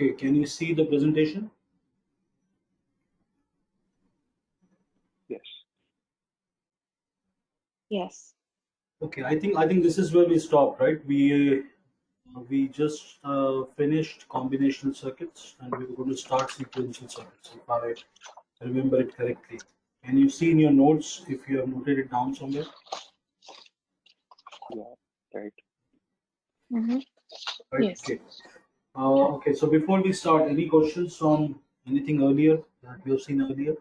Okay, can you see the presentation? Yes. Yes. Okay, I think this is where we stopped, right? We just finished combinational circuits, and we were going to start sequential circuits, if I remember it correctly. Can you see in your notes if you have noted it down somewhere? Yeah. Right. Mm-hmm. Right. Yes. Okay. Okay. So before we start, any questions on anything earlier that we have seen earlier?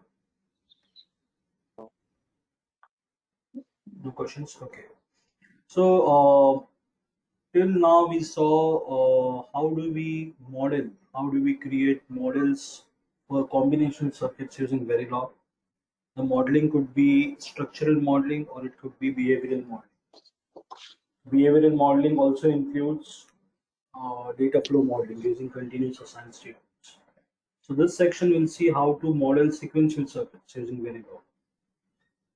No questions. Okay. So till now we saw how do we model, how do we create models for combination circuits using Verilog. The modeling could be structural modeling or it could be behavioral modeling. Behavioral modeling also includes data flow modeling using continuous assigned statements. So this section will see how to model sequential circuits using Verilog.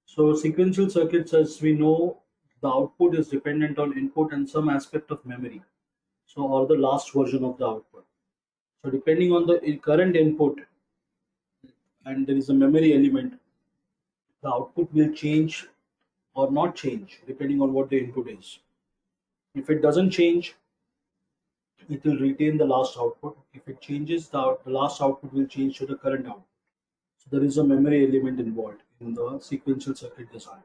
So sequential circuits, as we know, the output is dependent on input and some aspect of memory. So or the last version of the output. So depending on the current input and there is a memory element, the output will change or not change depending on what the input is. If it doesn't change, it will retain the last output. If it changes, the last output will change to the current output. So there is a memory element involved in the sequential circuit design.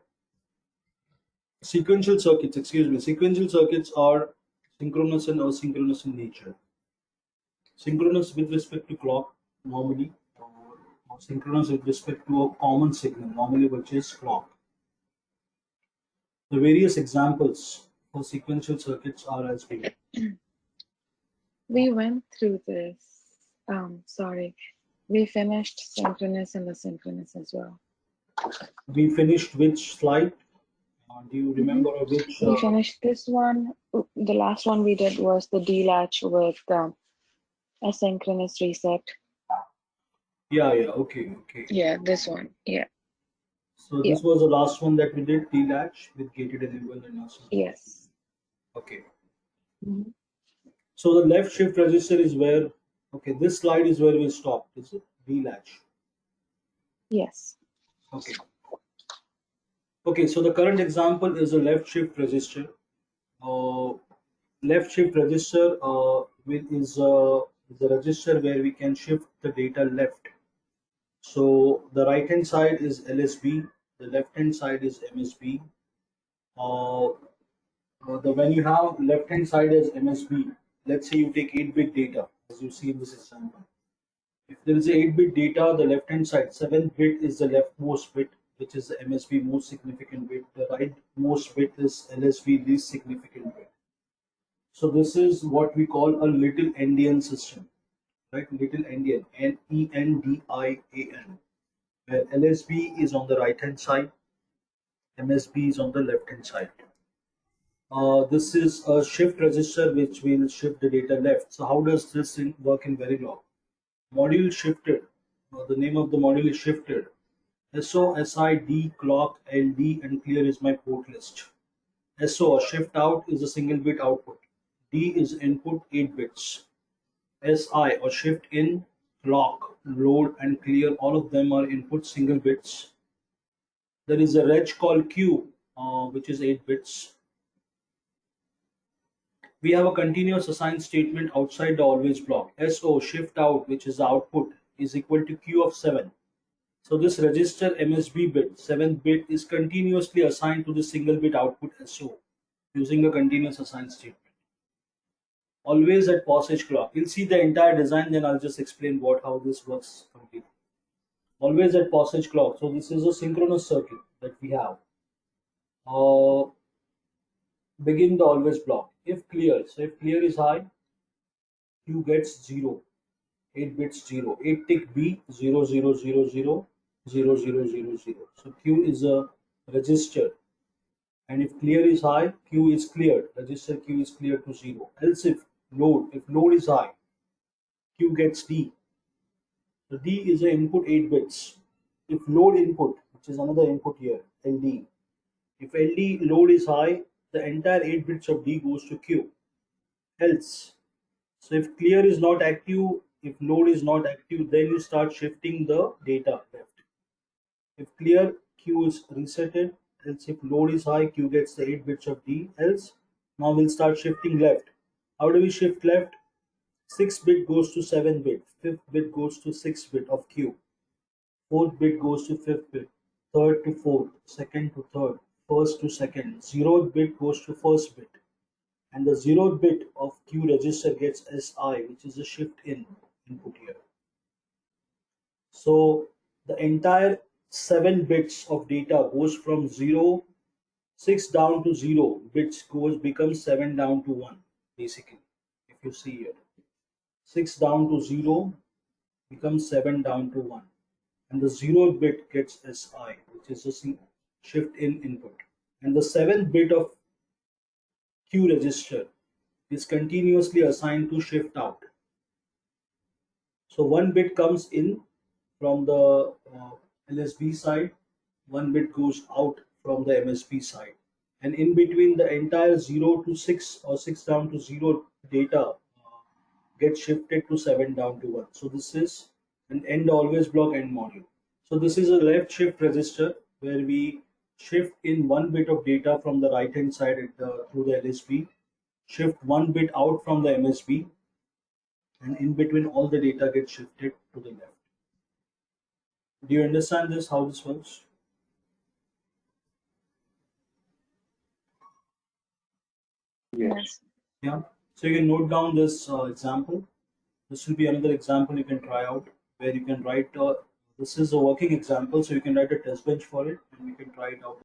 Sequential circuits are synchronous and asynchronous in nature. Synchronous with respect to clock, normally, or synchronous with respect to a common signal, normally which is clock. The various examples for sequential circuits are as below. We went through this. Sorry. We finished synchronous and asynchronous as well. We finished which slide? Do you Mm-hmm. remember which? We finished this one. The last one we did was the D-latch with asynchronous reset. Yeah, okay. Yeah, this one. Yeah. So Yeah. this was the last one that we did, T-latch with gated enable and asynchronous. Yes. Okay. Mm-hmm. So the left shift register is where, okay, this slide is where we stopped, is it? D-latch. Yes. Okay. Okay, so the current example is a left shift register. Uh, Left shift register is a register where we can shift the data left. So the right hand side is LSB, the left hand side is MSB. Uh, when you have left hand side as MSB, let's say you take 8-bit data as you see in this example. If there is a 8-bit data, the left hand side, 7th bit is the leftmost bit, which is the MSB most significant bit. The rightmost bit is LSB least significant bit. So this is what we call a little endian system, right? Little endian, Nendian, where LSB is on the right hand side, MSB is on the left hand side. This is a shift register which will shift the data left. So how does this work in Verilog? Module shifted. The name of the module is shifted. SOSID clock LD and clear is my port list. SO shift out is a single bit output. D is input 8 bits. SI or shift in, clock, load and clear, all of them are input single bits. There is a reg called Q, which is 8 bits. We have a continuous assigned statement outside the always block. SO shift out, which is the output, is equal to Q of 7. So this register MSB bit, 7th bit, is continuously assigned to the single bit output SO using a continuous assigned statement. Always at passage clock. You'll see the entire design, then I'll just explain how this works completely. Always at passage clock. So this is a synchronous circuit that we have. Begin the always block. If clear, so if clear is high, Q gets 0. 8 bits 0. 8 tick B 0 0 0 0 0 0 0 0. So Q is a register. And if clear is high, Q is cleared. Register Q is cleared to 0. Else if load is high, Q gets D. So D is the input 8 bits. If load input, which is another input here, LD. If LD load is high, the entire 8 bits of D goes to Q. Else, so if clear is not active, If load is not active, then you start shifting the data left. If clear, Q is resetted. Else if load is high, Q gets the 8 bits of D. Else, now we'll start shifting left. How do we shift left? 6 bit goes to 7 bit. 5th bit goes to 6 bit of Q. 4th bit goes to 5th bit. 3rd to 4th. 2nd to 3rd. 1st to 2nd. 0th bit goes to 1st bit. And the 0th bit of Q register gets SI, which is a shift in input here. So the entire 7 bits of data goes from 6 down to 0 bits becomes 7 down to 1 basically. If you see here, 6 down to 0 becomes 7 down to 1, and the 0th bit gets SI, which is a shift in input, and the 7th bit of Q register is continuously assigned to shift out. So one bit comes in from the LSB side, one bit goes out from the MSB side, and in between the entire 0 to 6 or 6 down to 0 data gets shifted to 7 down to 1. So this is an end always block end module. So this is a left shift register where we shift in one bit of data from the right hand side through the LSB, shift one bit out from the MSB, and in between all the data gets shifted to the left. Do you understand this, how this works? Yes. Yes. Yeah. So you can note down this example. This will be another example you can try out where you can write. This is a working example, so you can write a test bench for it and you can try it out.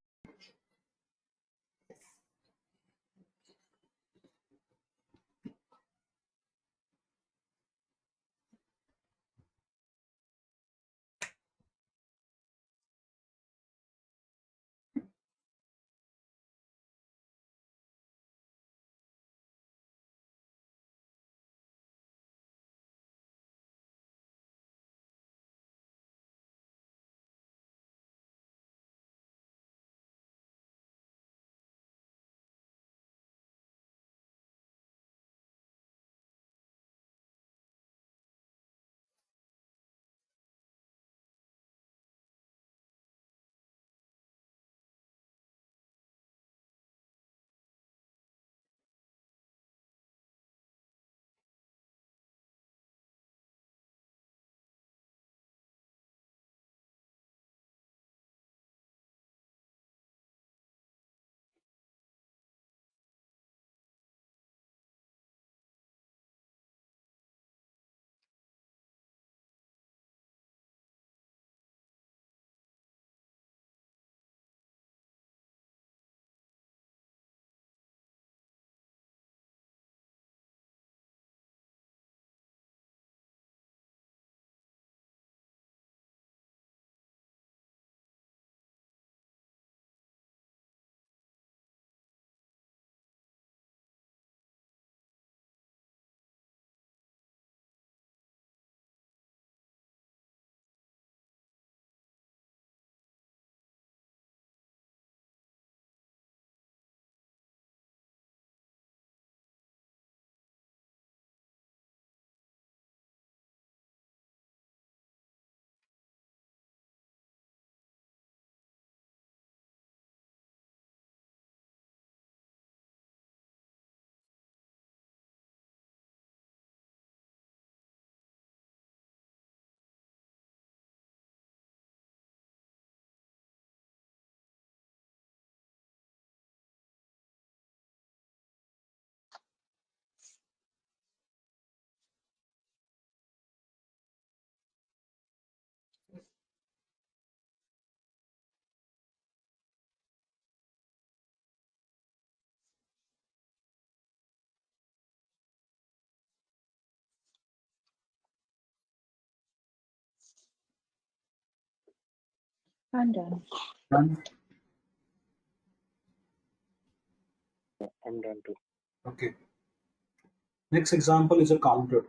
I'm done. Done. Yeah, I'm done too. Okay. Next example is a counter.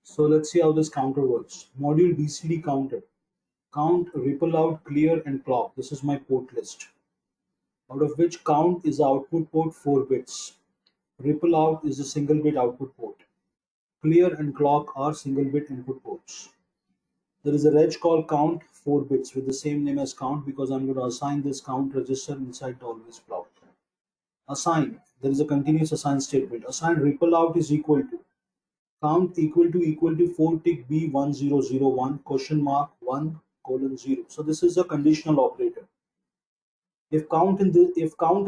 So let's see how this counter works. Module BCD counter. Count, ripple out, clear, and clock. This is my port list. Out of which count is the output port 4 bits. Ripple out is the single bit output port. Clear and clock are single bit input ports. There is a reg called count 4 bits with the same name as count because I'm going to assign this count register inside the always block. Assign. There is a continuous assign statement. Assign ripple out is equal to count equal to 4 tick B1001 question mark 1 colon 0. So this is a conditional operator. If count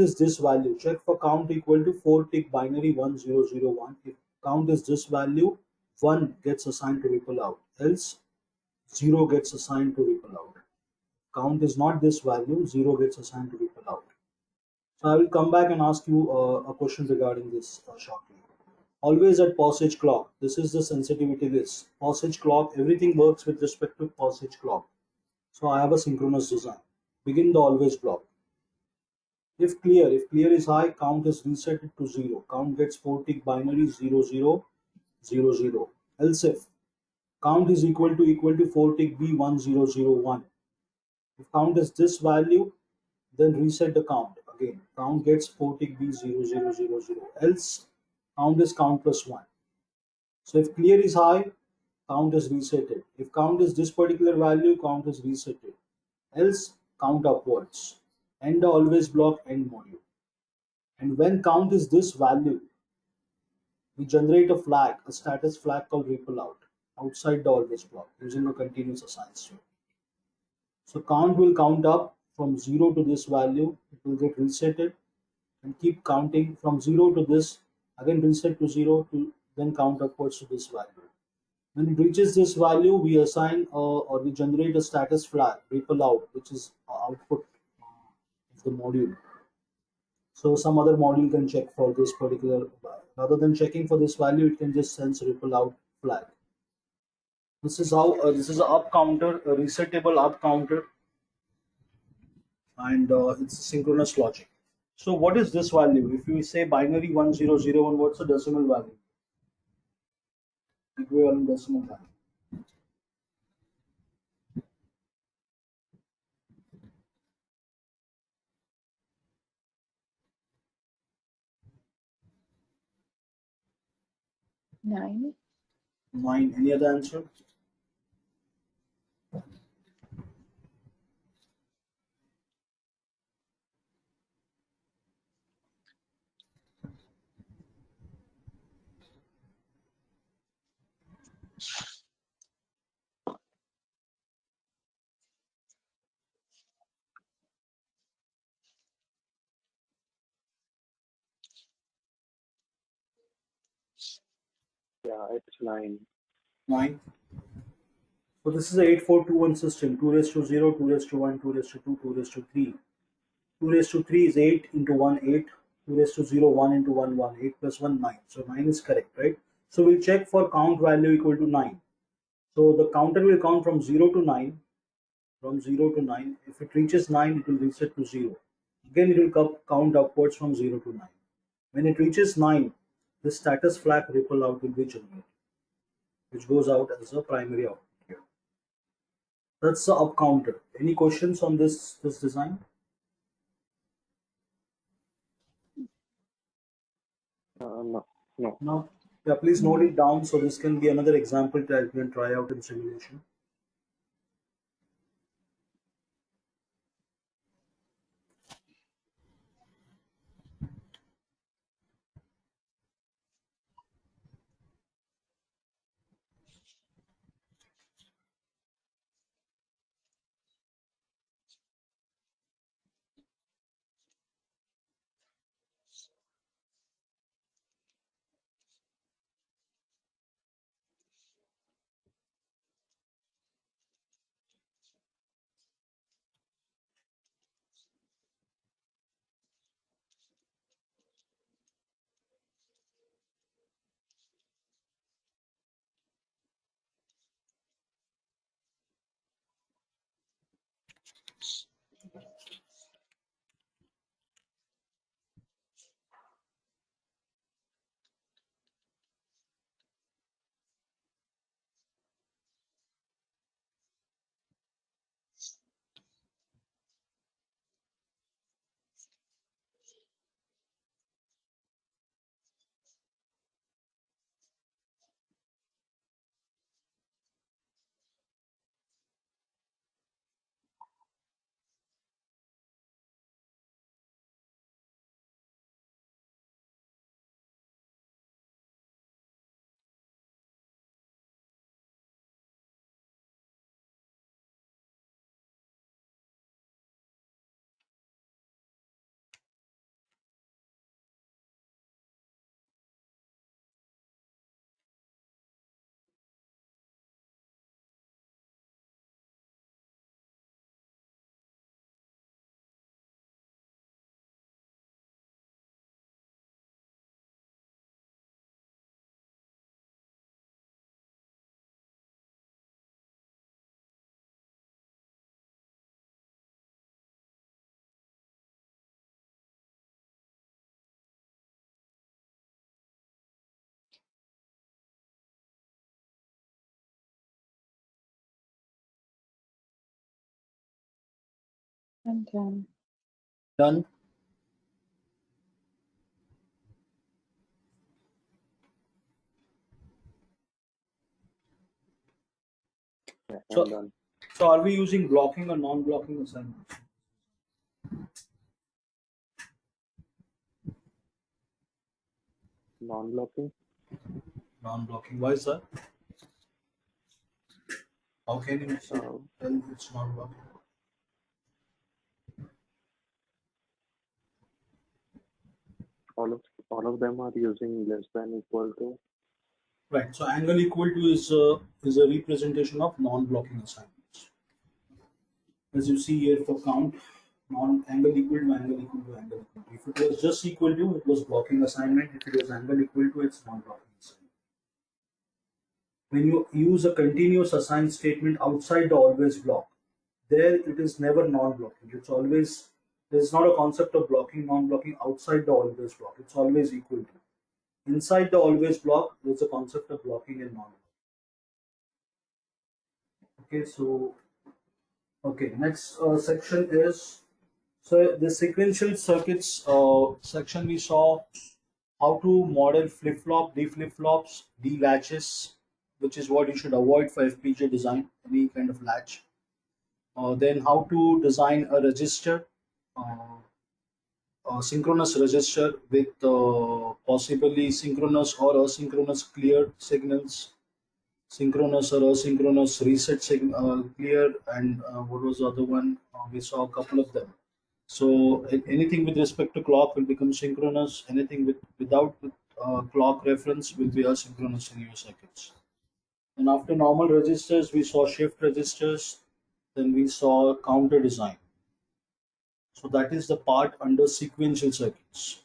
is this value, check for count equal to 4 tick binary 1001. If count is this value, 1 gets assigned to ripple out. Else 0 gets assigned to ripple out. Count is not this value, 0 gets assigned to ripple out. So I will come back and ask you a question regarding this shortly. Always at passage clock. This is the sensitivity list. Passage clock, everything works with respect to passage clock. So I have a synchronous design. Begin the always block. If clear is high, count is reset to 0. Count gets 4 tick binary 0000. Else if count is equal to 4 tick B1001. If count is this value, then reset the count again. Count gets 4 tick B0000. Else count is count plus 1. So if clear is high, count is resetted. If count is this particular value, count is resetted. Else count upwards. End the always block end module. And when count is this value, we generate a flag, a status flag called ripple out outside the always block using a continuous assign string. So count will count up from 0 to this value, it will get resetted and keep counting from 0 to this, again reset to 0 to then count upwards to this value. When it reaches this value, we assign or we generate a status flag, ripple out, which is output of the module. So some other module can check for this particular, rather than checking for this value, it can just sense ripple out flag. This is how this is a up counter, a resettable up counter, and it's synchronous logic. So what is this value? If we say binary 1001, what's the decimal value? Equivalent decimal value. 9. 9. Any other answer? Yeah, it's 9. 9. So this is a 8421 system. 2 raised to 0, 2 raised to 1, 2 raised to 2, 2 raised to 3. 2 raised to 3 is 8 into 1, 8. 2 raised to 0, 1 into 1, 1. 8 plus 1, 9. So 9 is correct, right? So we'll check for count value equal to 9. So the counter will count from 0 to 9. From 0 to 9. If it reaches 9, it will reset to 0. Again, it will count upwards from 0 to 9. When it reaches 9, the status flag ripple out will be generated, which goes out as a primary output here. That's the up counter. Any questions on this design? No, no. No. Yeah, please note it down so this can be another example that you can try out in simulation. And done. Done. Yeah, I'm So, done. so are we using blocking or non-blocking assignments? Non-blocking. Non-blocking. Why is that? How can you say Uh, tell it's non-blocking? all of them are using less than equal to. Right. So angle equal to is a representation of non-blocking assignments. As you see here for count, non-angle equal to angle equal to angle equal to. If it was just equal to, it was blocking assignment. If it was angle equal to, it's non-blocking assignment. When you use a continuous assign statement outside the always block, there it is never non-blocking. It's always there's not a concept of blocking, non-blocking outside the always block. It's always equal to. Inside the always block, there's a concept of blocking and non-blocking. Okay, so okay, next section is so the sequential circuits section we saw how to model flip-flop, D flip-flops, D latches, which is what you should avoid for FPGA design, any kind of latch. Then how to design a register, uh, a synchronous register with possibly synchronous or asynchronous clear signals, synchronous or asynchronous reset clear, and what was the other one? We saw a couple of them. So anything with respect to clock will become synchronous. Anything without clock reference will be asynchronous in your circuits. And after normal registers, we saw shift registers. Then we saw counter design. So that is the part under sequential circuits.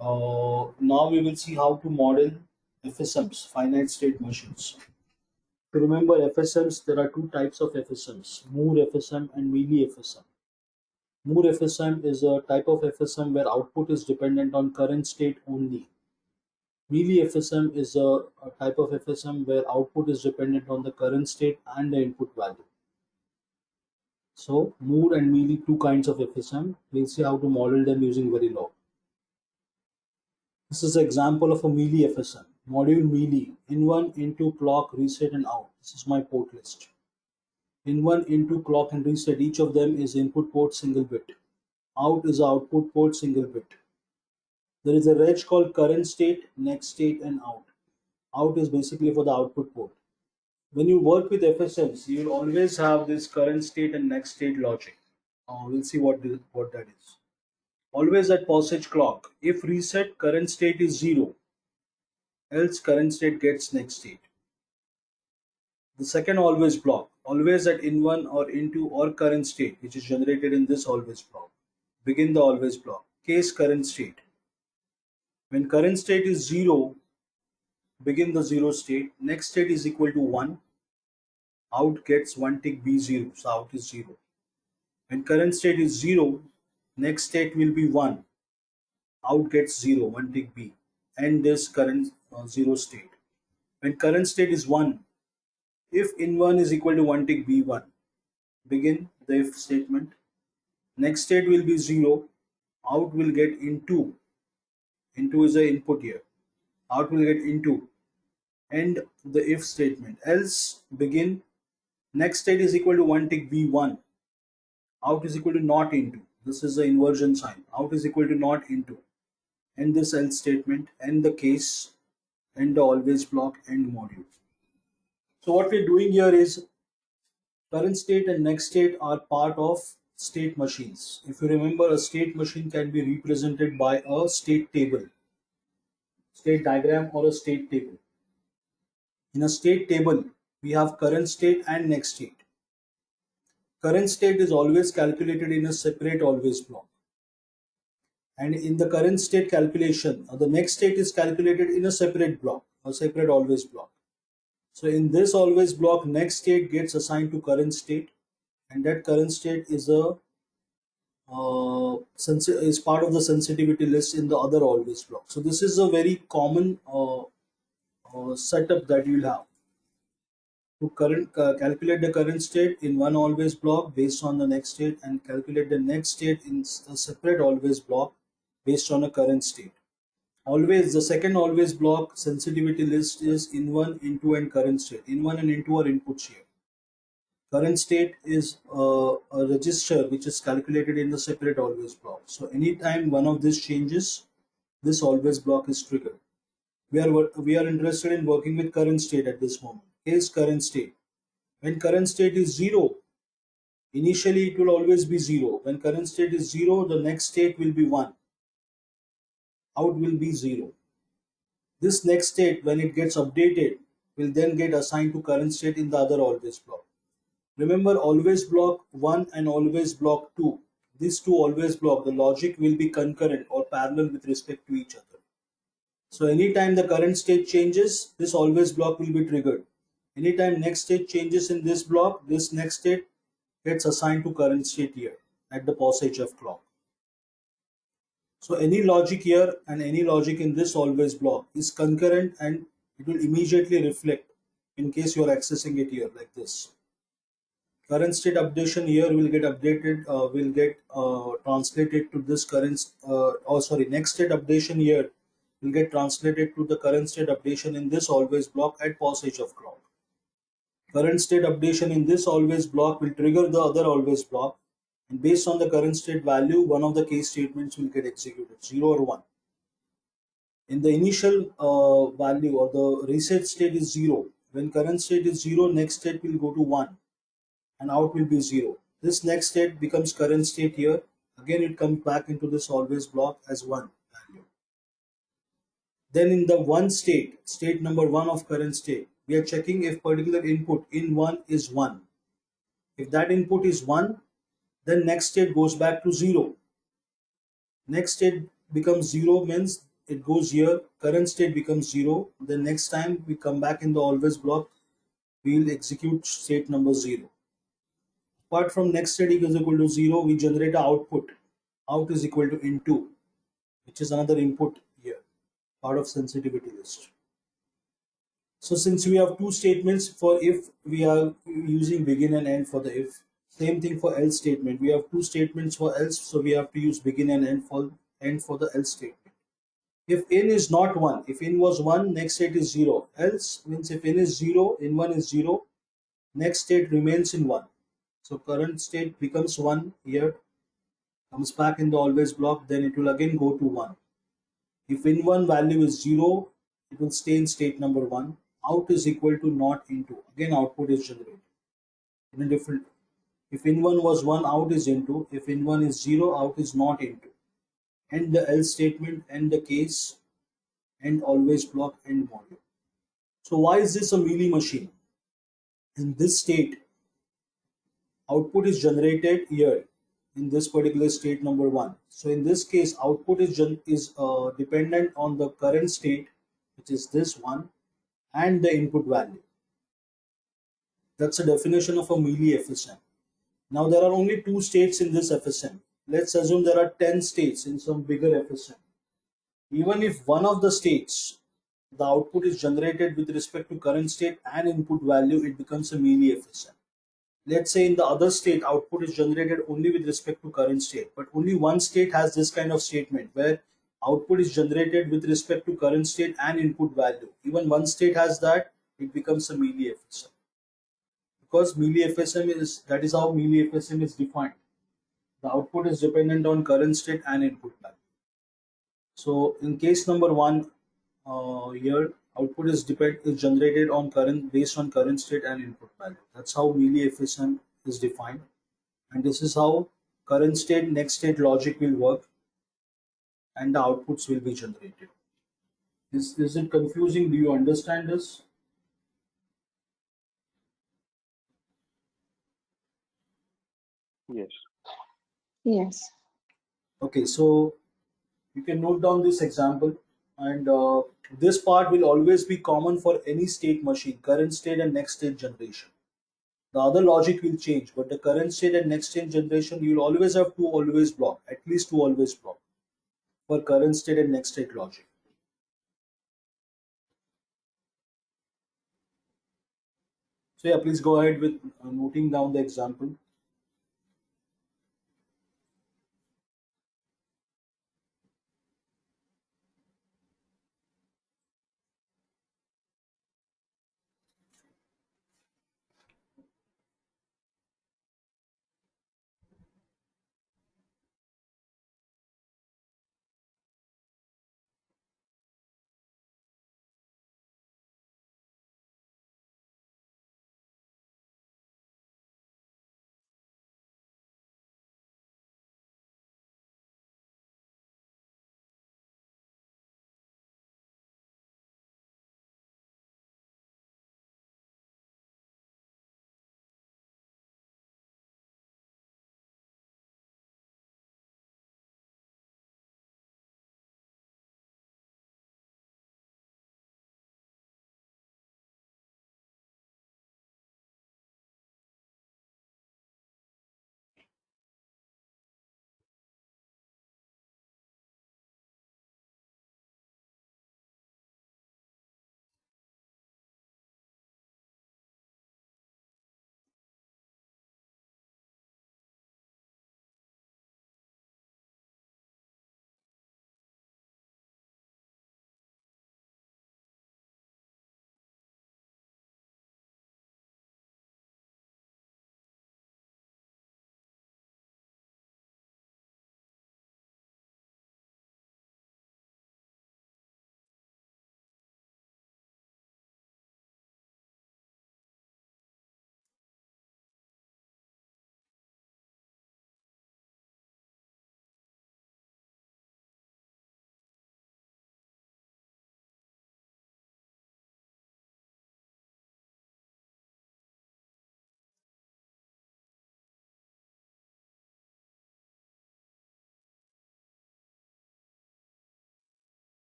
Now we will see how to model FSMs, finite state machines. If you remember FSMs, there are two types of FSMs, Moore FSM and Mealy FSM. Moore FSM is a type of FSM where output is dependent on current state only. Mealy FSM is a type of FSM where output is dependent on the current state and the input value. So Moore and Mealy, two kinds of FSM. We'll see how to model them using Verilog. This is an example of a Mealy FSM. Module Mealy, in1, into, clock, reset and out. This is my port list. In1, into, clock and reset, each of them is input port single bit. Out is output port single bit. There is a reg called current state, next state and out. Out is basically for the output port. When you work with FSMs, you'll always have this current state and next state logic. We'll see what that is. Always at passage clock. If reset, current state is 0, else current state gets next state. The second always block. Always at in1 or into or current state, which is generated in this always block. Begin the always block. Case current state. When current state is 0, begin the 0 state. Next state is equal to 1. Out gets 1 tick B0. So out is 0. When current state is 0, next state will be 1. Out gets 0. 1 tick B. End this current 0 state. When current state is 1, if in1 is equal to 1 tick B1, begin the if statement. Next state will be 0. Out will get into. Into is the input here. Out will get into. End the if statement. Else begin. Next state is equal to 1 tick B1. Out is equal to not into. This is the inversion sign. Out is equal to not into. End this else statement. End the case. End the always block. End module. So what we're doing here is current state and next state are part of state machines. If you remember, a state machine can be represented by a state table, state diagram or a state table. In a state table, we have current state and next state. Current state is always calculated in a separate always block. And in the current state calculation, the next state is calculated in a separate block, a separate always block. So in this always block, next state gets assigned to current state, and that current state is is part of the sensitivity list in the other always block. So this is a very common setup that you'll have. To calculate the current state in one always block based on the next state, and calculate the next state in a separate always block based on a current state. Always the second always block sensitivity list is in one, into, and current state. In one and into are inputs here. Current state is a register which is calculated in the separate always block. So anytime one of these changes, this always block is triggered. We are interested in working with current state at this moment. Here's current state. When current state is 0, initially it will always be 0. When current state is 0, the next state will be 1. Out will be 0. This next state, when it gets updated, will then get assigned to current state in the other always block. Remember, always block 1 and always block 2. These two always block, the logic will be concurrent or parallel with respect to each other. So anytime the current state changes, this always block will be triggered. Anytime next state changes in this block, this next state gets assigned to current state here at the passage of clock. So any logic here and any logic in this always block is concurrent, and it will immediately reflect in case you are accessing it here like this. Current state updation here will get updated, will get translated to this next state updation here will get translated to the current state updation in this always block at passage of clock. Current state updation in this always block will trigger the other always block, and based on the current state value, one of the case statements will get executed, 0 or 1. In the initial value or the reset state is 0. When current state is 0, next state will go to 1 and out will be 0. This next state becomes current state here. Again, it comes back into this always block as 1 value. Then in the 1 state, state number 1 of current state, we are checking if particular input in 1 is 1. If that input is 1, then next state goes back to 0. Next state becomes 0 means it goes here, current state becomes 0. Then next time we come back in the always block, we will execute state number 0. Apart from next state is equal to 0, we generate an output. Out is equal to into, which is another input here, part of sensitivity list. So since we have two statements for if, we are using begin and end for the if. Same thing for else statement. We have two statements for else, so we have to use begin and end for the else statement. If in is not 1, if in was 1, next state is 0. Else means if in is 0, in 1 is 0, next state remains in 1. So current state becomes 1 here, comes back in the always block, then it will again go to 1. If in 1 value is 0, it will stay in state number 1. Out is equal to not into. Again, output is generated in a different. If in 1 was 1, out is into. If in 1 is 0, out is not into. And the else statement, and the case, and always block, and module. So why is this a melee machine? In this state, output is generated here in this particular state number 1. So in this case, output is dependent on the current state, which is this one, and the input value. That's a definition of a melee FSM. Now there are only 2 states in this FSM. Let's assume there are 10 states in some bigger FSM. Even if one of the states, the output is generated with respect to current state and input value, it becomes a melee FSM. Let's say in the other state, output is generated only with respect to current state, but only one state has this kind of statement where output is generated with respect to current state and input value. Even one state has that, it becomes a melee FSM. Because melee FSM that is how melee FSM is defined. The output is dependent on current state and input value. So in case number 1, here output is generated on based on current state and input value. That's how melee FSM is defined, and this is how current state next state logic will work, and the outputs will be generated. Is it confusing? Do you understand this? Yes. Yes. Okay, so you can note down this example, and this part will always be common for any state machine, current state and next state generation. The other logic will change, but the current state and next state generation, you will always have 2 always block, at least 2 always block for current state and next state logic. So yeah, please go ahead with noting down the example.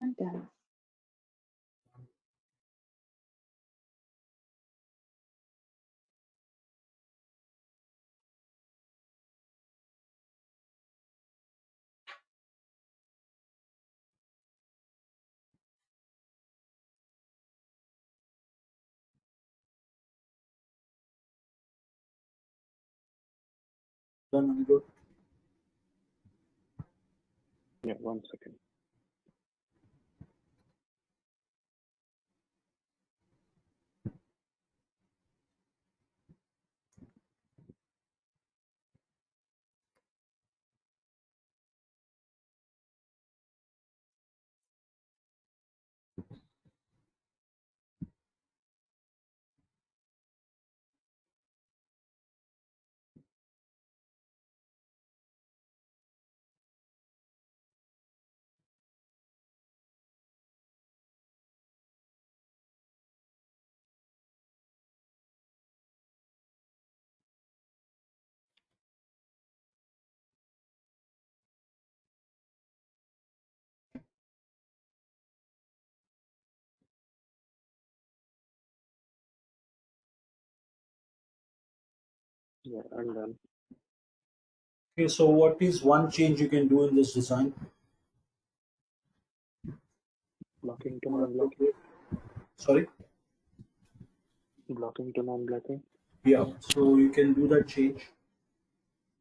I'm done. Done, Anirudh? Yeah, 1 second. Yeah, I'm done. Okay, so what is one change you can do in this design? Blocking to non-blocking. Sorry? Blocking to non-blocking. Yeah, so you can do that change.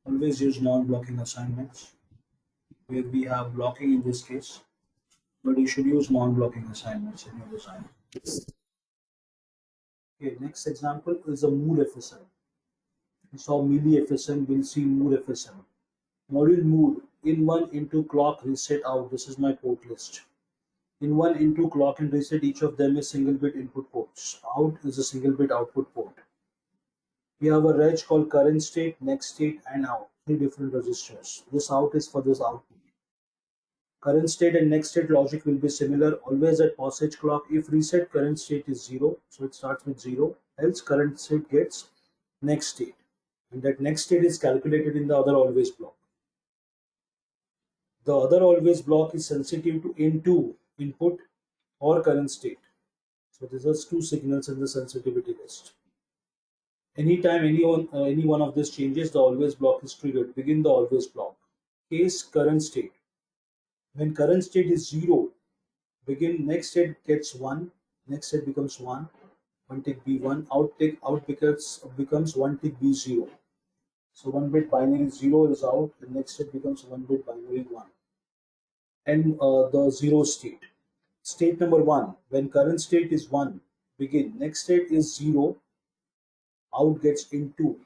Always use non-blocking assignments where we have blocking in this case, but you should use non-blocking assignments in your design. Okay, next example is a mood FSM. We saw melee FSM, we'll see mood FSM. Module mood in one into clock reset out. This is my port list. In one into clock and reset, each of them is single bit input ports. Out is a single bit output port. We have a reg called current state, next state, and out. Three different registers. This out is for this output. Current state and next state logic will be similar. Always at passage clock. If reset current state is 0, so it starts with 0. Else current state gets next state. And that next state is calculated in the other always block. The other always block is sensitive to into input or current state. So these are two signals in the sensitivity list. Anytime any one of these changes, the always block is triggered. Begin the always block. case current state. When current state is 0, begin next state gets 1, next state becomes 1, 1 tick B1, out becomes 1 tick B0. So 1 bit binary 0 is out, the next state becomes 1 bit binary 1. And the 0 state. State number 1, when current state is 1, begin. Next state is 0, out gets into.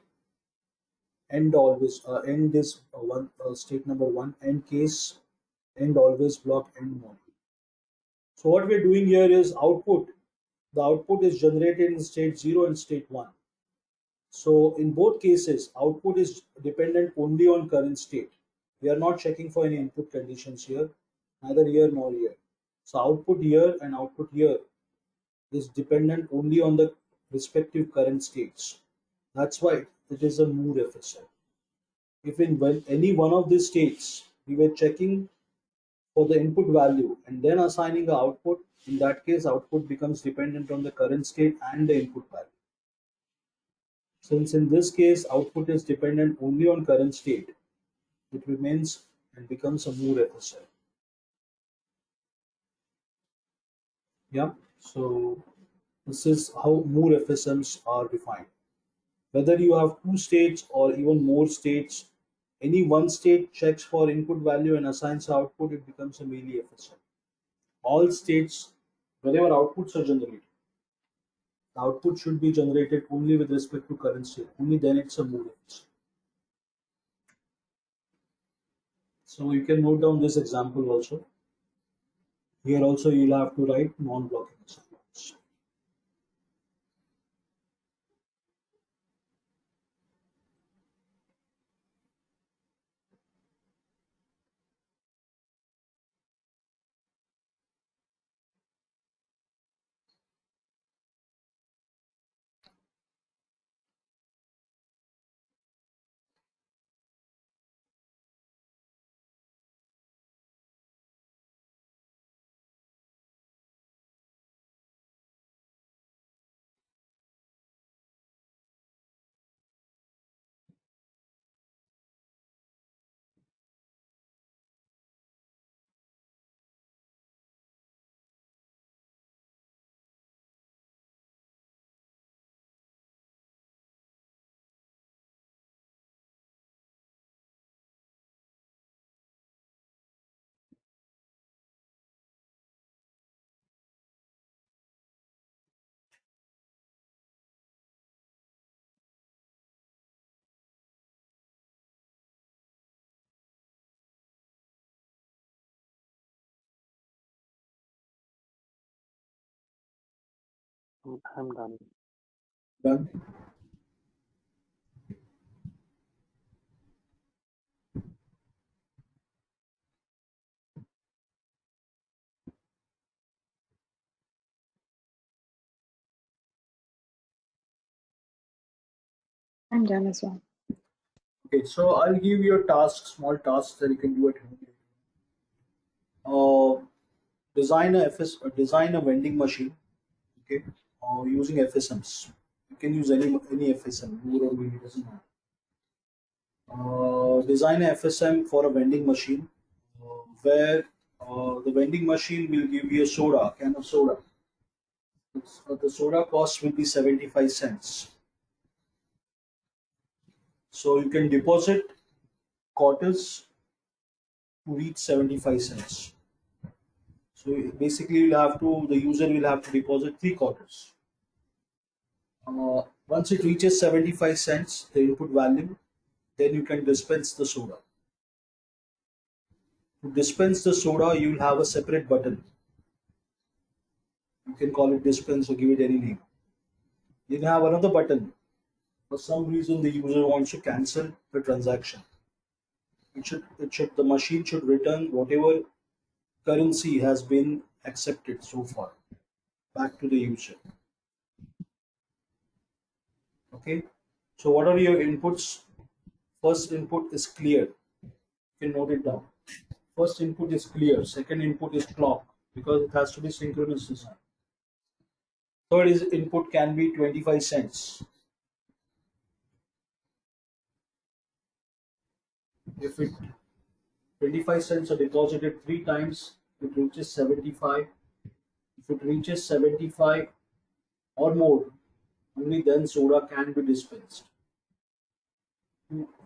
End always, end is one state number 1, end case, end always block, end model. So what we're doing here is output. The output is generated in state 0 and state 1. So in both cases, output is dependent only on current state. We are not checking for any input conditions here, neither here nor here. So output here and output here is dependent only on the respective current states. That's why it is a Moore FSM. If in any one of these states we were checking for the input value and then assigning the output, in that case output becomes dependent on the current state and the input value. Since in this case output is dependent only on current state, it remains and becomes a Moore FSM. Yeah, so this is how Moore FSMs are defined. Whether you have two states or even more states, any one state checks for input value and assigns output, it becomes a Mealy FSM. All states, wherever outputs are generated, the output should be generated only with respect to current state. Only then it's a Moore FSM. So you can note down this example also. Here also you'll have to write non-blocking assignments. I'm done. Done. I'm done as well. Okay, so I'll give you a task, small tasks that you can do at home. Design a vending machine. Okay, using FSMs. You can use any FSM, Moore or Mealy, doesn't matter. Design a FSM for a vending machine, where the vending machine will give you a can of soda. The soda cost will be 75 cents. So you can deposit quarters to reach 75 cents. So basically, the user will have to deposit 3 quarters. Once it reaches 75 cents, the input value, then you can dispense the soda. To dispense the soda, you will have a separate button. You can call it dispense or give it any name. You have another button. For some reason, the user wants to cancel the transaction. The machine should return whatever currency has been accepted so far back to the user. Okay. So what are your inputs? First input is clear. You can note it down. First input is clear. Second input is clock because it has to be synchronous design. Third is input can be 25 cents. If it 25 cents are deposited 3 times. It reaches 75. If it reaches 75 or more, only then soda can be dispensed.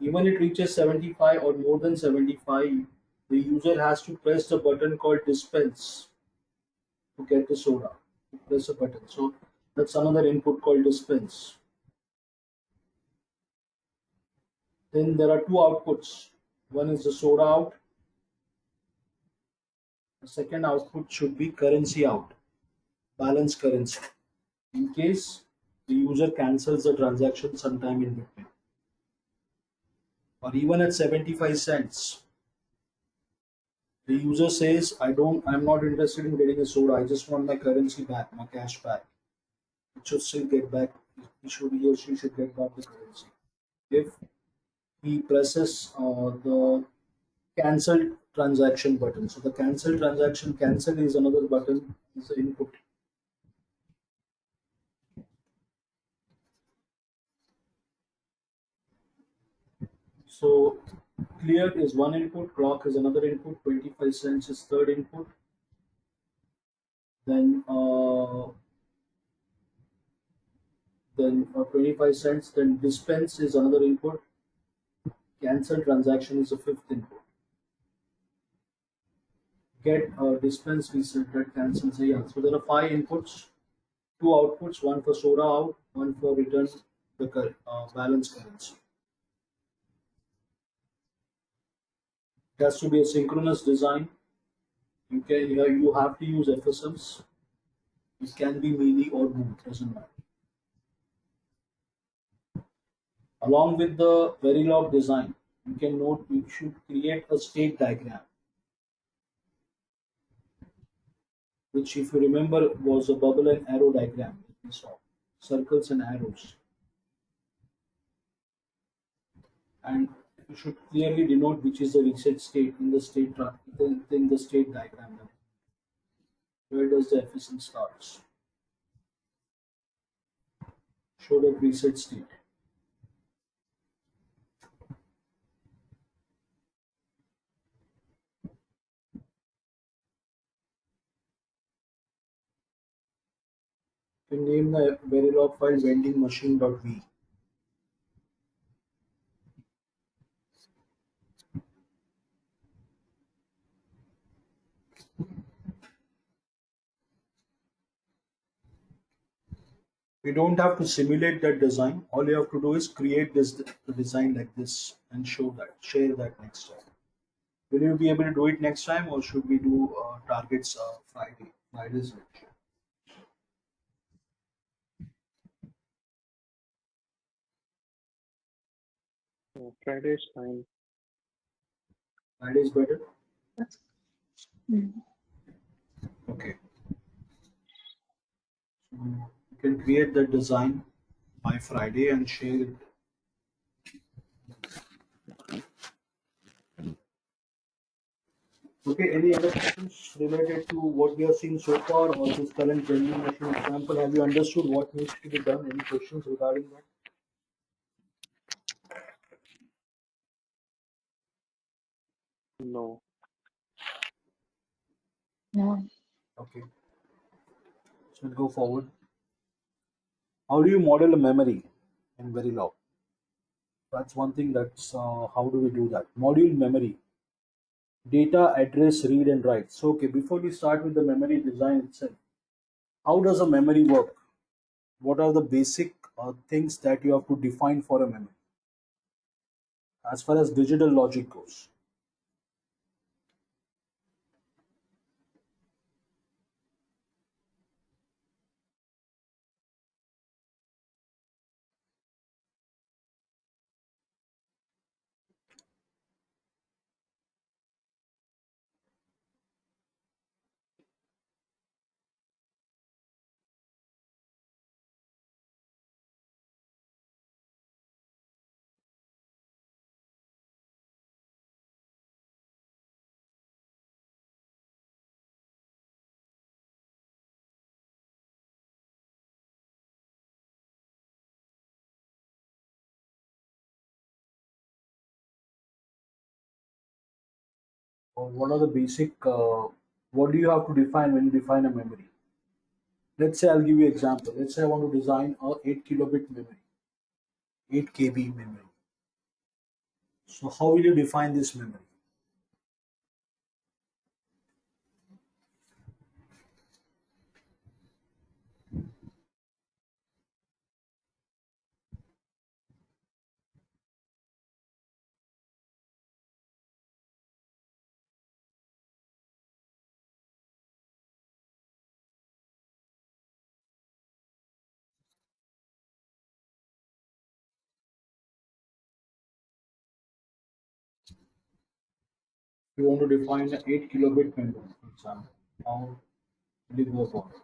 Even it reaches 75 or more than 75, the user has to press the button called dispense to get the soda. Press a button. So that's another input called dispense. Then there are two outputs. One is the soda out. The second output should be currency out, balance currency. In case the user cancels the transaction sometime in between. Or even at 75 cents, the user says, I'm not interested in getting a soda, I just want my currency back, my cash back. It should still get back, he or she should get back the currency. If he presses the cancel transaction button. So the cancel transaction, cancel is another button, is the input. So clear is one input, clock is another input, 25 cents is third input. Then 25 cents, then dispense is another input, cancel transaction is a fifth input. Get dispense reset, that cancels, yeah. So there are five inputs, two outputs, one for soda out, one for return the balance currency. It has to be a synchronous design. You have to use FSMs. It can be mealy or boot, doesn't matter. Along with the Verilog design, you can note you should create a state diagram, which, if you remember, was a bubble and arrow diagram that we saw, circles and arrows, and you should clearly denote which is the reset state in the in the state diagram. Where does the FSM starts? Show that reset state. You can name the Verilog file vending machine.v. You don't have to simulate that design. All you have to do is create this the design like this and share that next time. Will you be able to do it next time, or should we do targets Friday? Friday's lecture. Friday is fine. Friday's better. Mm. Okay. So you can create that design by Friday and share it. Okay. Any other questions related to what we have seen so far, or this current vending machine example? Have you understood what needs to be done? Any questions regarding that? No. No. Okay. So we'll go forward. How do you model a memory in Verilog? That's one thing. That's how do we do that? Module memory, data, address, read and write. So okay, before we start with the memory design itself, how does a memory work? What are the basic things that you have to define for a memory as far as digital logic goes? what are the basic, what do you have to define when you define a memory? Let's say I'll give you example. Let's say I want to design a 8 kilobit memory, 8 KB memory. So how will you define this memory? You want to define an 8 kilobit memory, for example. How will you go about it?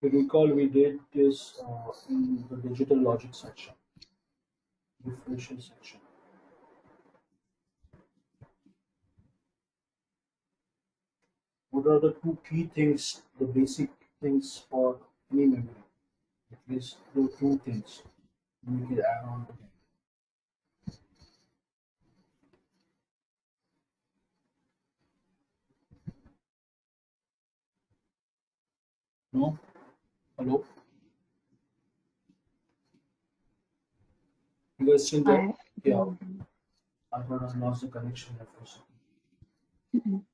You recall we did this in the digital logic section, differential section. What are the two key things, the basic things for any memory? At least the two things we can add on to them. No? Hello? You guys still there? I Yeah. I thought I lost the connection there for a second. Mhm.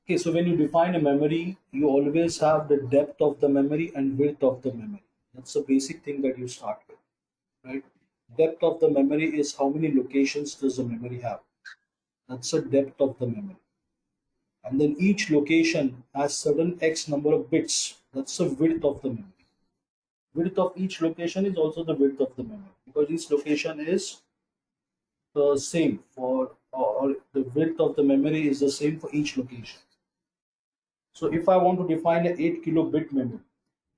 Okay, so when you define a memory, you always have the depth of the memory and width of the memory. That's the basic thing that you start with, right? Depth of the memory is how many locations does the memory have. That's the depth of the memory. And then each location has certain X number of bits. That's the width of the memory. Width of each location is also the width of the memory because each location is the same for, or the width of the memory is the same for each location. So if I want to define an 8 kilobit memory,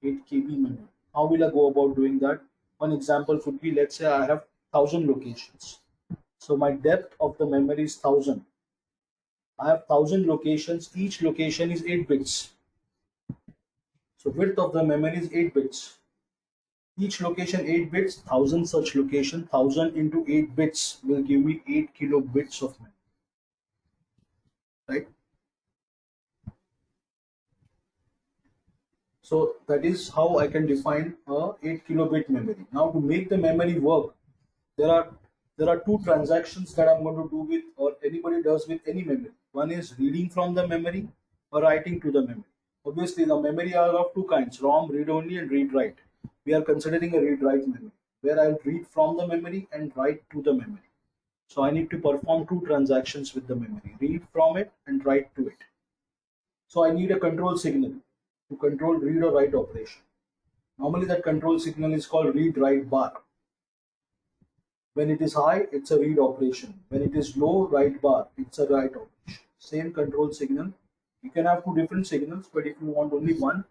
8 KB memory, how will I go about doing that? One example could be, let's say I have 1000 locations. So my depth of the memory is 1000. I have 1000 locations. Each location is 8 bits. So width of the memory is 8 bits. Each location 8 bits, 1000 such location, 1000 into 8 bits will give me 8 kilobits of memory, right? So that is how I can define a 8 kilobit memory. Now to make the memory work, there are there are two transactions that I'm going to do with, or anybody does with any memory. One is reading from the memory or writing to the memory. Obviously, the memory are of two kinds: ROM, read only, and read write. We are considering a read write memory where I'll read from the memory and write to the memory. So I need to perform two transactions with the memory: read from it and write to it. So I need a control signal to control read or write operation. Normally, that control signal is called read write bar. When it is high, it's a read operation. When it is low, write bar, it's a write operation. Same control signal. You can have two different signals, but if you want only one,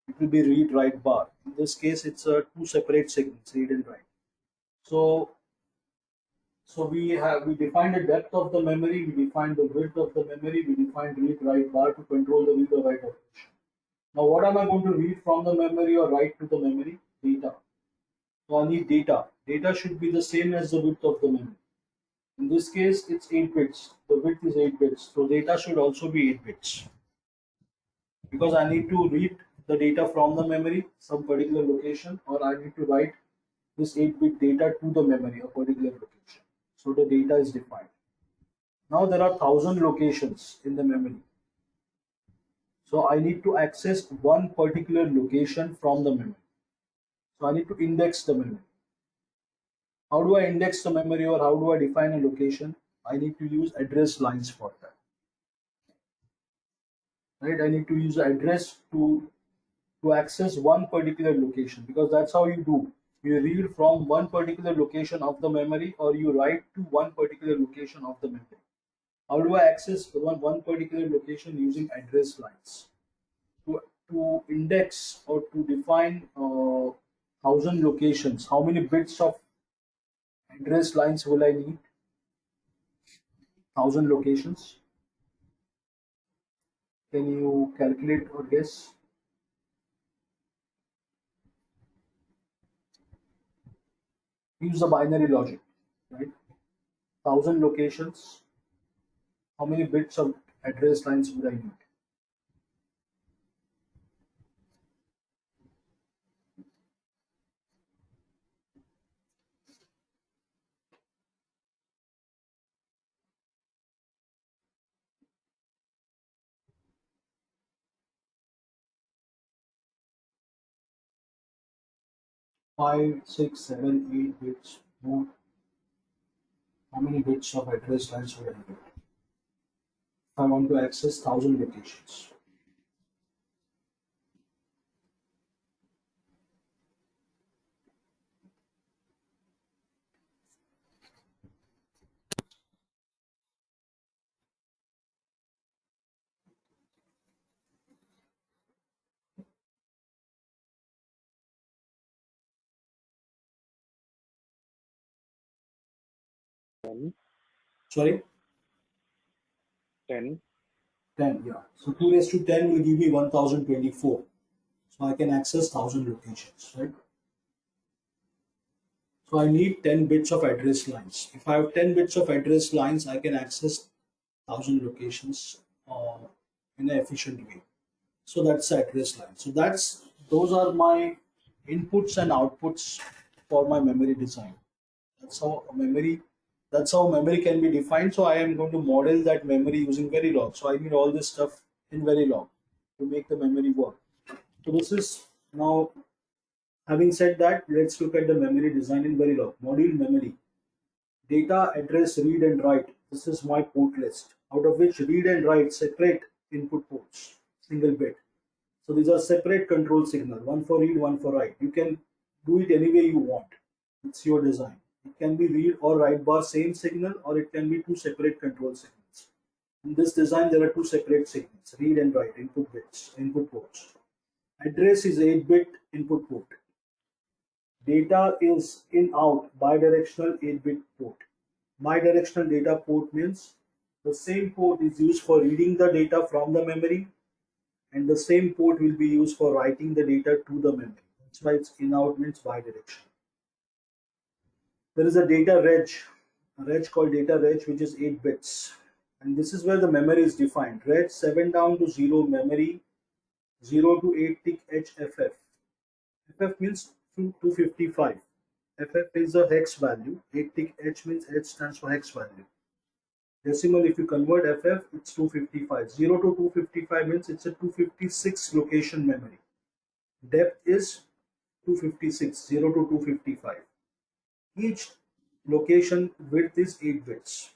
it will be read write bar. In this case, it's two separate signals, read and write. So, we defined the depth of the memory, we defined the width of the memory, we defined read write bar to control the read or write operation. Now, what am I going to read from the memory or write to the memory? Data. So I need data. Data should be the same as the width of the memory. In this case, it's 8 bits. The width is 8 bits. So data should also be 8 bits. Because I need to read the data from the memory, some particular location, or I need to write this 8-bit data to the memory, a particular location. So the data is defined. Now there are 1000 locations in the memory. So I need to access one particular location from the memory. So I need to index the memory. How do I index the memory or how do I define a location? I need to use address lines for that. Right? I need to use address to access one particular location because that's how you do. You read from one particular location of the memory or you write to one particular location of the memory. How do I access one particular location using address lines? To index or to define 1000 locations, how many bits of address lines will I need? 1000 locations. Can you calculate or guess? Use the binary logic, right? 1000 locations. How many bits of address lines would I need? 5, 6, 7, 8 bits more. How many bits of address lines would I need? If I want to access 1000 locations. 10, Sorry, 10, 10, yeah. So 2 raised to 10 will give me 1024. So I can access 1000 locations, right? So I need 10 bits of address lines. If I have 10 bits of address lines, I can access 1000 locations in an efficient way. So that's the address line. So those are my inputs and outputs for my memory design. That's how memory that's how memory can be defined. So I am going to model that memory using Verilog. So I need all this stuff in Verilog to make the memory work. So this is now, having said that, let's look at the memory design in Verilog. Module memory. Data, address, read and write. This is my port list, out of which read and write separate input ports, single bit. So these are separate control signal, one for read, one for write. You can do it any way you want. It's your design. It can be read or write bar same signal, or it can be two separate control signals. In this design, there are two separate signals, read and write, input bits, input ports. Address is 8-bit input port. Data is in out bidirectional 8-bit port. Bidirectional data port means the same port is used for reading the data from the memory, and the same port will be used for writing the data to the memory. That's why it's in out means bidirectional. There is a data reg called data reg, which is 8 bits. And this is where the memory is defined. Reg 7 down to 0 memory, 0 to 8 tick HFF. FF means 255. FF is a hex value. 8 tick H means H stands for hex value. Decimal, if you convert FF, it's 255. 0 to 255 means it's a 256 location memory. Depth is 256, 0 to 255. Each location width is 8 bits.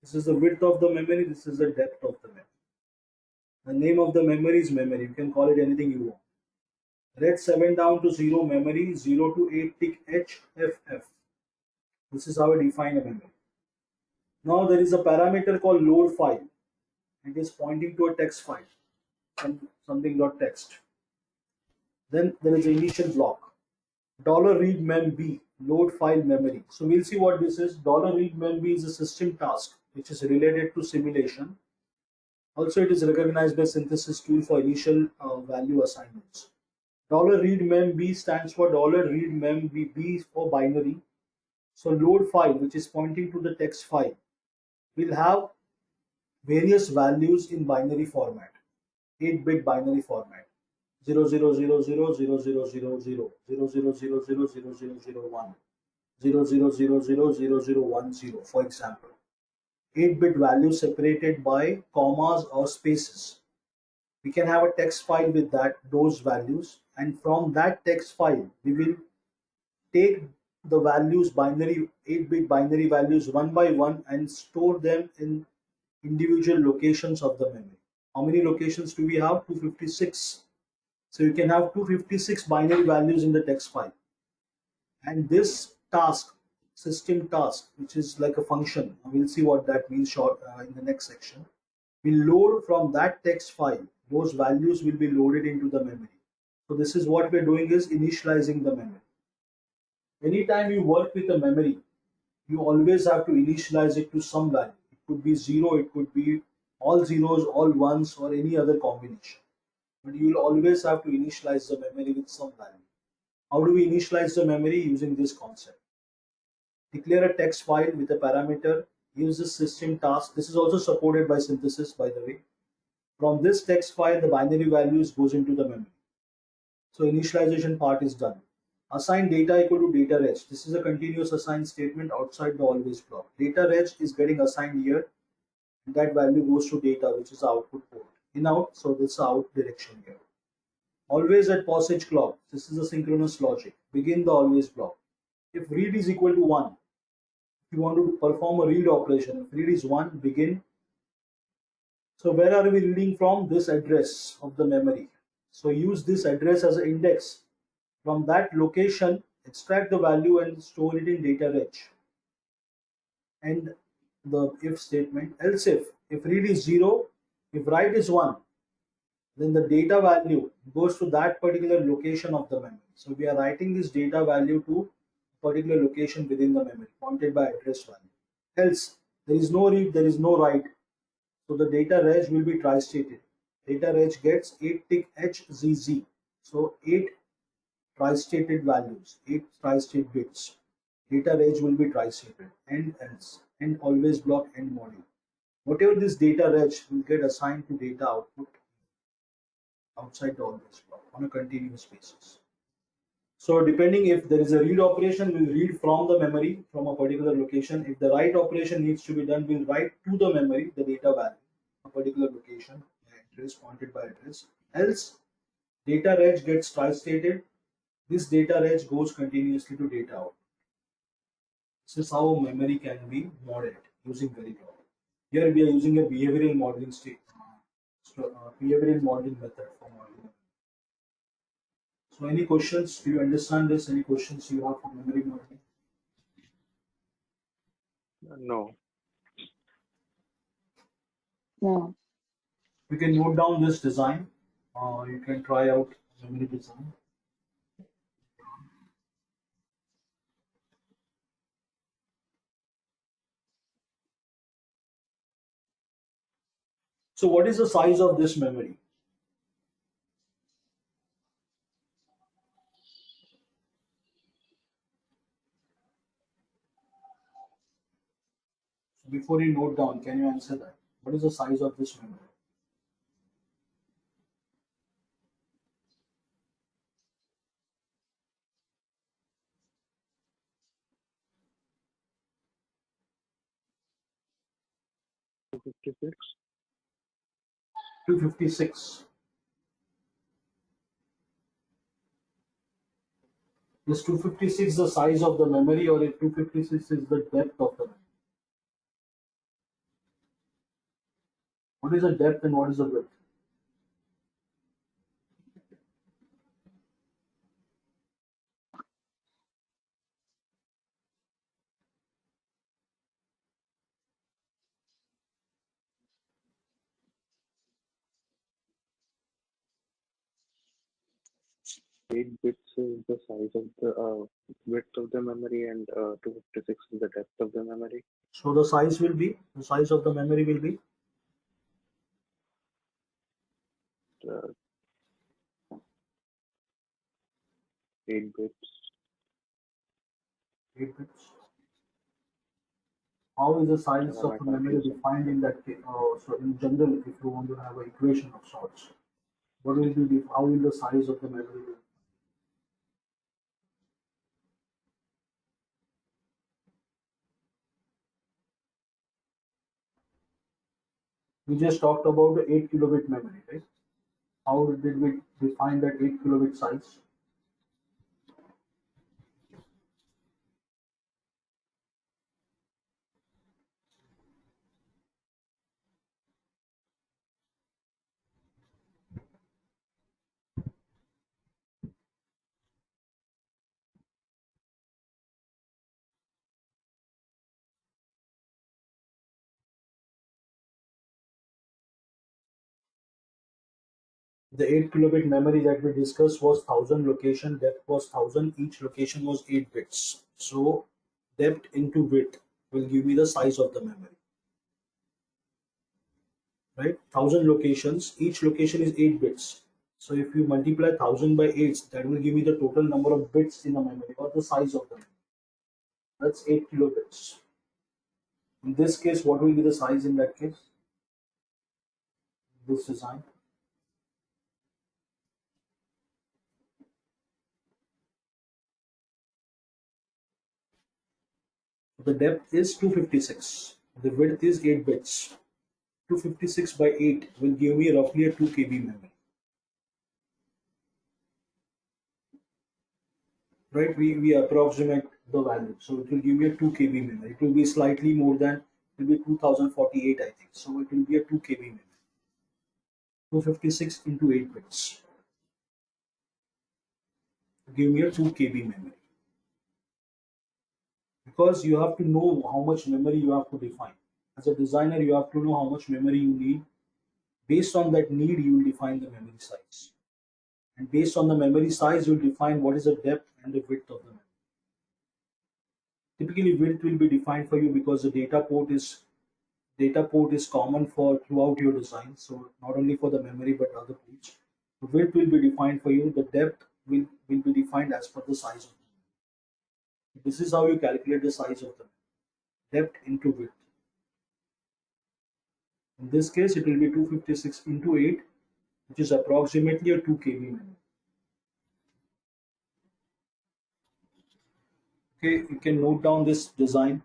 This is the width of the memory, this is the depth of the memory. The name of the memory is memory. You can call it anything you want. Read 7 down to 0 memory, 0 to 8 tick HFF. This is how I define a memory. Now there is a parameter called load file. It is pointing to a text file, something.txt. Then there is an initial block. $read mem b load file memory. So we'll see what this is. $read mem b is a system task which is related to simulation. Also, it is recognized by synthesis tool for initial value assignments. $read mem b stands for $read mem b. B is for binary. So load file, which is pointing to the text file, will have various values in binary format, 8-bit binary format. 00000000, 00000001, 00000010, for example. 8-bit values separated by commas or spaces. We can have a text file with those values, and from that text file we will take the values, binary 8-bit binary values, one by one and store them in individual locations of the memory. How many locations do we have? 256. So you can have 256 binary values in the text file. And this task, system task, which is like a function, we'll see what that means in the next section, will load from that text file. Those values will be loaded into the memory. So this is what we're doing, is initializing the memory. Anytime you work with a memory, you always have to initialize it to some value. It could be 0, it could be all zeros, all ones, or any other combination. But you will always have to initialize the memory with some value. How do we initialize the memory? Using this concept. Declare a text file with a parameter, use the system task. This is also supported by synthesis, by the way. From this text file, the binary values goes into the memory. So initialization part is done. Assign data equal to data reg. This is a continuous assign statement outside the always block. Data reg is getting assigned here. And that value goes to data, which is the output port. In out, so this is the out direction here. Always at passage clock. This is a synchronous logic. Begin the always block. If read is equal to 1, if you want to perform a read operation, if read is 1, begin. So where are we reading from? This address of the memory. So use this address as an index. From that location, extract the value and store it in data reg. And the if statement, else if read is 0, if write is 1, then the data value goes to that particular location of the memory. So we are writing this data value to a particular location within the memory, pointed by address value. Else, there is no read, there is no write. So the data reg will be tri-stated. Data reg gets 8 tick HZZ. So 8 tri-stated values, 8 tri-state bits. Data reg will be tri-stated. And else. And always block end module. Whatever this data reg will get assigned to data output outside the always block on a continuous basis. So depending if there is a read operation, we'll read from the memory from a particular location. If the write operation needs to be done, we'll write to the memory the data value, a particular location, address pointed by address. Else, data reg gets tri-stated. This data reg goes continuously to data out. This is how memory can be modeled using Verilog. Here we are using a behavioral modeling behavioral modeling method for modeling. So any questions? Do you understand this? Any questions you have for memory modeling? No. No. You can note down this design. You can try out memory design. So what is the size of this memory? So before you note down, can you answer that? What is the size of this memory? Two 56. 256. Is 256 the size of the memory, or if 256 is the depth of the memory? What is the depth and what is the width? Eight bits is the size of the width of the memory, and 256 is the depth of the memory. So the size of the memory will be Uh, 8 bits. 8 bits. How is the size Am of I the memory confusing? defined in that case? So in general, if you want to have an equation of sorts, what will be how will the size of the memory be? We just talked about the 8 kilobit memory, right? How did we define that 8 kilobit size? The 8 kilobit memory that we discussed was 1000 location, depth was 1000, each location was 8 bits. So depth into width will give me the size of the memory, right? 1000 locations, each location is 8 bits. So if you multiply 1000 by 8, that will give me the total number of bits in the memory or the size of the memory. That's 8 kilobits. In this case, what will be the size in that case? This design. The depth is 256. The width is 8 bits. 256 by 8 will give me roughly a 2 KB memory. Right? We approximate the value. So it will give me a 2 KB memory. It will be slightly more than, it will be 2048, I think. So it will be a 2 KB memory. 256 into 8 bits. Give me a 2 KB memory. Because you have to know how much memory you have to define. As a designer, you have to know how much memory you need. Based on that need, you will define the memory size. And based on the memory size, you will define what is the depth and the width of the memory. Typically, width will be defined for you because the data port is common for throughout your design. So not only for the memory but other ports. The width will be defined for you. The depth will be defined as per the size of the memory. This is how you calculate the size of the memory. Depth into width. In this case, it will be 256 into 8, which is approximately a 2 KB memory. Okay, you can note down this design.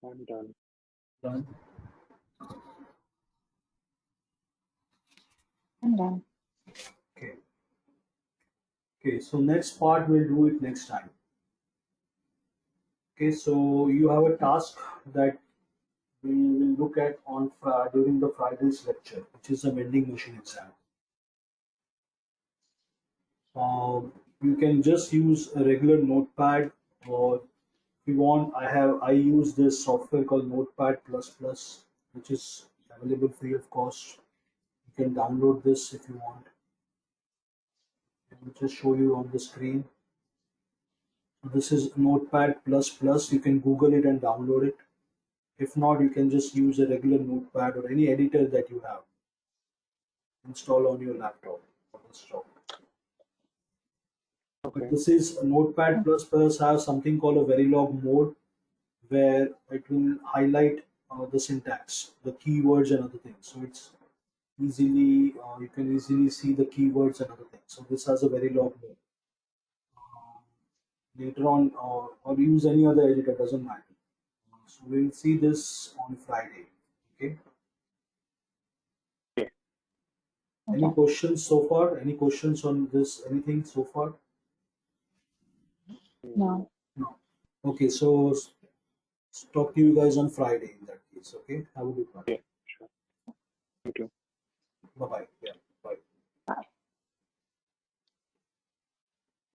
I'm done. Done. I'm done. Okay. Okay, so next part we'll do it next time. Okay, so you have a task that we will look at on during the Friday's lecture, which is a vending machine exam. You can just use a regular notepad, or if you want, I use this software called Notepad Plus Plus, which is available free of cost. You can download this if you want. I'll just show you on the screen. So this is Notepad Plus Plus. You can Google it and download it. If not, you can just use a regular notepad or any editor that you have install on your laptop or desktop. But Okay. this is Notepad Plus Plus has something called a Verilog mode where it will highlight the syntax, the keywords and other things. So it's easily you can easily see the keywords and other things. So this has a Verilog mode. Later on, or use any other editor, doesn't matter. So we'll see this on Friday. Okay. Okay. Any Okay. questions so far? Any questions on this? Anything so far? No. No. Okay, so talk to you guys on Friday in that case. Okay. Have a good one. Yeah, sure. Thank you. Bye bye. Yeah.